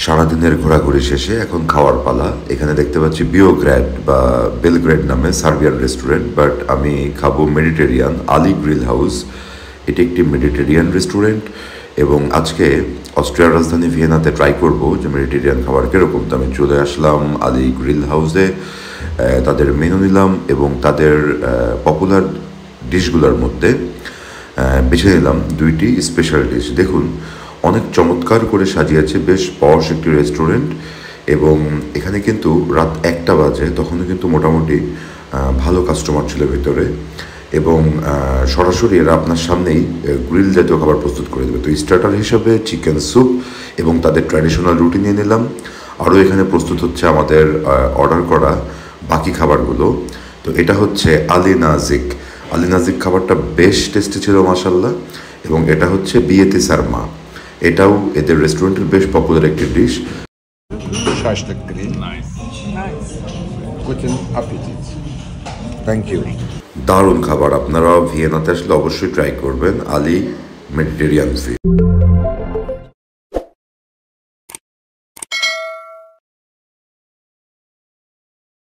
সারাদিনের ঘোরাঘুরি শেষে এখন খাওয়ার পালা। এখানে দেখতে পাচ্ছি বিওগ্র্যাড বা বেলগ্রেড নামে সার্বিয়ান রেস্টুরেন্ট, বাট আমি খাবো মেডিটেরিয়ান আলি গ্রিল হাউস। এটি একটি মেডিটেরিয়ান রেস্টুরেন্ট এবং আজকে অস্ট্রিয়ার রাজধানী ভিয়েনাতে ট্রাই করব যে মেডিটেরিয়ান খাবার কীরকম। তো আমি চলে আসলাম আলি গ্রিল হাউসে, তাদের মেনু নিলাম এবং তাদের পপুলার ডিশগুলোর মধ্যে বেছে নিলাম দুইটি স্পেশাল ডিশ। দেখুন, অনেক চমৎকার করে সাজিয়েছে, বেশ পশ একটি রেস্টুরেন্ট। এবং এখানে কিন্তু রাত 1টা বাজে, তখনও কিন্তু মোটামুটি ভালো কাস্টমার ছিল ভেতরে এবং সরাসরি এরা আপনার সামনেই গ্রিল জাতীয় খাবার প্রস্তুত করে দেবে। তো স্টার্টার হিসাবে চিকেন স্যুপ এবং তাদের ট্র্যাডিশনাল রুটি নিয়ে নিলাম। আরও এখানে প্রস্তুত হচ্ছে আমাদের অর্ডার করা বাকি খাবারগুলো। তো এটা হচ্ছে আলি নাজিক খাবারটা বেশ টেস্টি ছিল মাশাল্লাহ। এবং এটা হচ্ছে বিয়েতে সারমা, এটাও এদের রেস্টুরেন্টের বেশ পপুলার একটি ডিশ। Thank you. দারুণ খাবার, আপনারা ভিয়েনাতে আসলে অবশ্যই ট্রাই করবেন আলি মেডিটেরিয়ান।